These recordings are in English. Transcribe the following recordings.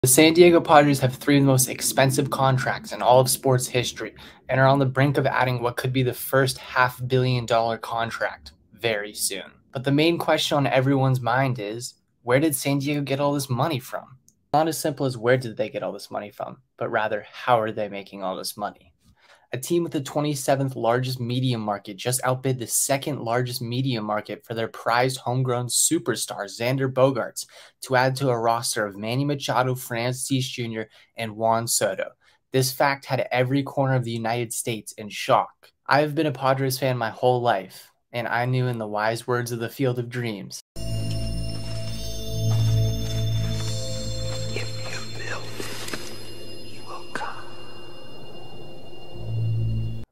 The San Diego Padres have three of the most expensive contracts in all of sports history and are on the brink of adding what could be the first $500 million contract very soon. But the main question on everyone's mind is, where did San Diego get all this money from? Not as simple as where did they get all this money from, but rather how are they making all this money? A team with the 27th largest media market just outbid the second largest media market for their prized homegrown superstar Xander Bogaerts to add to a roster of Manny Machado, Fernando Jr., and Juan Soto. This fact had every corner of the United States in shock. I have been a Padres fan my whole life, and I knew in the wise words of the Field of Dreams,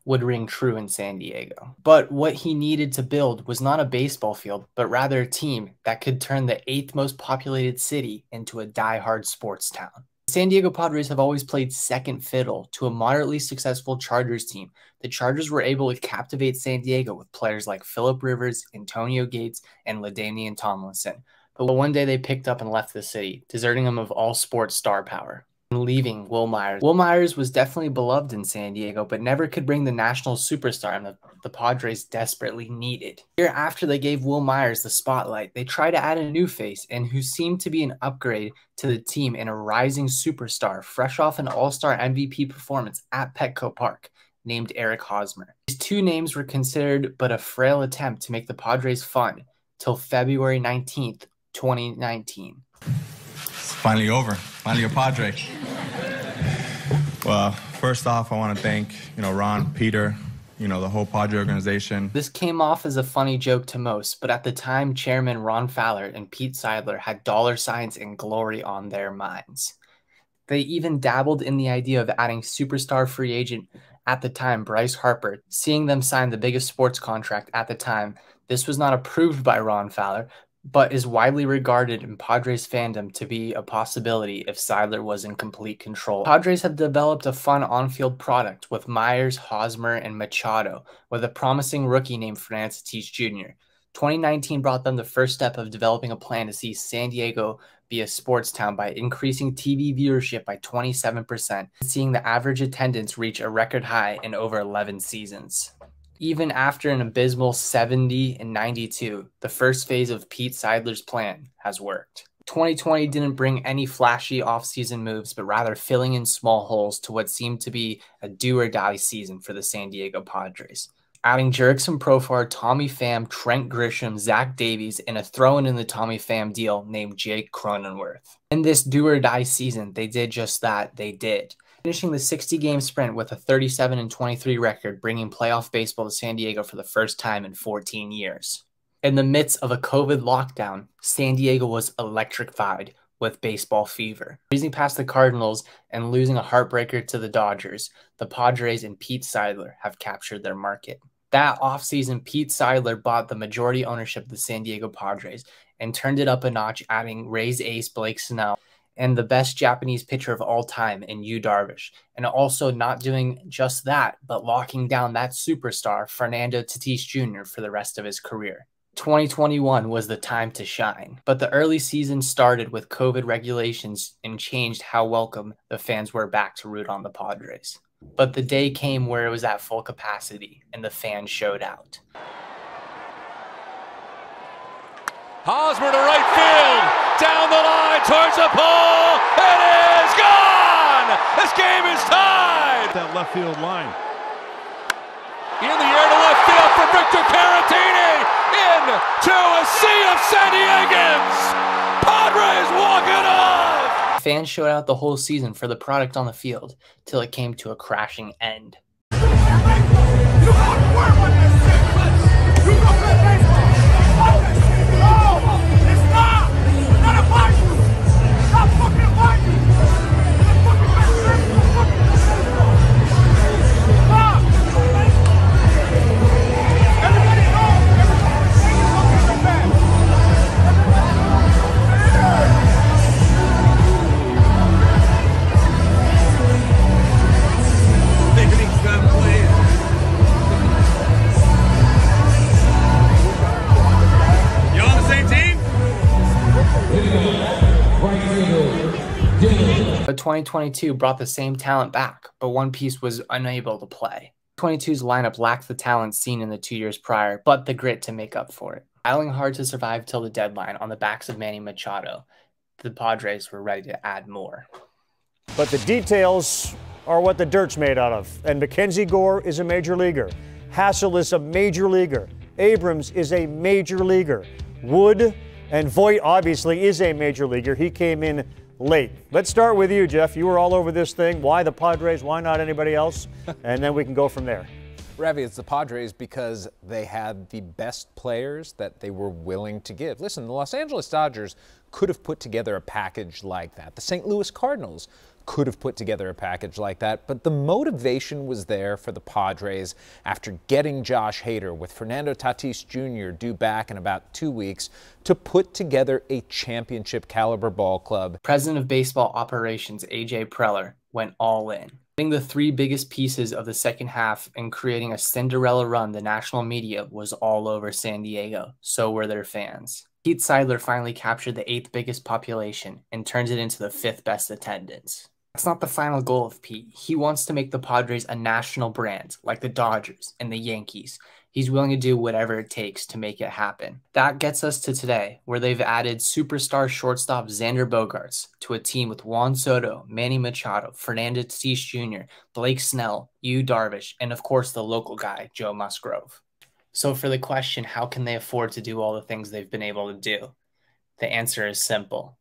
would ring true in San Diego. But what he needed to build was not a baseball field, but rather a team that could turn the 8th most populated city into a die-hard sports town. The San Diego Padres have always played second fiddle to a moderately successful Chargers team. The Chargers were able to captivate San Diego with players like Phillip Rivers, Antonio Gates, and LaDainian Tomlinson. But one day they picked up and left the city, deserting them of all sports star power, leaving Wil Myers. Wil Myers was definitely beloved in San Diego, but never could bring the national superstar the Padres desperately needed. Year after they gave Wil Myers the spotlight, they tried to add a new face and who seemed to be an upgrade to the team and a rising superstar, fresh off an all-star MVP performance at Petco Park, named Eric Hosmer. These two names were considered but a frail attempt to make the Padres fun till February 19th, 2019. Finally over. Finally a Padre. Well, first off, I want to thank, Ron, Peter, the whole Padre organization. This came off as a funny joke to most, but at the time, Chairman Ron Fowler and Pete Seidler had dollar signs and glory on their minds. They even dabbled in the idea of adding superstar free agent at the time, Bryce Harper, seeing them sign the biggest sports contract at the time. This was not approved by Ron Fowler, but is widely regarded in Padres fandom to be a possibility if Seidler was in complete control. Padres have developed a fun on-field product with Myers, Hosmer, and Machado, with a promising rookie named Fernando Jr. 2019 brought them the first step of developing a plan to see San Diego be a sports town by increasing TV viewership by 27%, and seeing the average attendance reach a record high in over 11 seasons. Even after an abysmal 70 and 92, the first phase of Pete Seidler's plan has worked. 2020 didn't bring any flashy offseason moves, but rather filling in small holes to what seemed to be a do-or-die season for the San Diego Padres. Adding Jurickson Profar, Tommy Pham, Trent Grisham, Zach Davies, and a throw-in the Tommy Pham deal named Jake Cronenworth. In this do-or-die season, they did just that. They did, finishing the 60-game sprint with a 37-23 record, bringing playoff baseball to San Diego for the first time in 14 years. In the midst of a COVID lockdown, San Diego was electrified with baseball fever. Breezing past the Cardinals and losing a heartbreaker to the Dodgers, the Padres and Pete Seidler have captured their market. That offseason, Pete Seidler bought the majority ownership of the San Diego Padres and turned it up a notch, adding Rays ace Blake Snell and the best Japanese pitcher of all time in darvish, and also not doing just that, but locking down that superstar, Fernando Tatis Jr., for the rest of his career. 2021 was the time to shine, but the early season started with COVID regulations and changed how welcome the fans were back to root on the Padres. But the day came where it was at full capacity, and the fans showed out. Hosmer to right field, down the line towards the pole, it is gone! This game is tied! That left field line. In the air to left field for Victor Caratini, into a sea of San Diegans! Padres walk it off! Fans showed out the whole season for the product on the field, till it came to a crashing end. But 2022 brought the same talent back, but one piece was unable to play. 2022's lineup lacked the talent seen in the 2 years prior, but the grit to make up for it. Battling hard to survive till the deadline on the backs of Manny Machado, the Padres were ready to add more. But the details are what the dirt's made out of. And Mackenzie Gore is a major leaguer. Hassel is a major leaguer. Abrams is a major leaguer. Wood and Voit obviously is a major leaguer. He came in late. Let's start with you, Jeff. You were all over this thing. Why the Padres? Why not anybody else? And then we can go from there. Ravi, it's the Padres because they had the best players that they were willing to give. Listen, the Los Angeles Dodgers could have put together a package like that. The St. Louis Cardinals could have put together a package like that, but the motivation was there for the Padres after getting Josh Hader with Fernando Tatis Jr. due back in about 2 weeks to put together a championship caliber ball club. President of Baseball Operations A.J. Preller went all in. Putting the three biggest pieces of the second half and creating a Cinderella run, the national media was all over San Diego. So were their fans. Pete Seidler finally captured the 8th biggest population and turns it into the 5th best attendance. That's not the final goal of Pete. He wants to make the Padres a national brand, like the Dodgers and the Yankees. He's willing to do whatever it takes to make it happen. That gets us to today, where they've added superstar shortstop Xander Bogaerts to a team with Juan Soto, Manny Machado, Fernando Tatis Jr., Blake Snell, Darvish, and of course the local guy, Joe Musgrove. So for the question, how can they afford to do all the things they've been able to do? The answer is simple.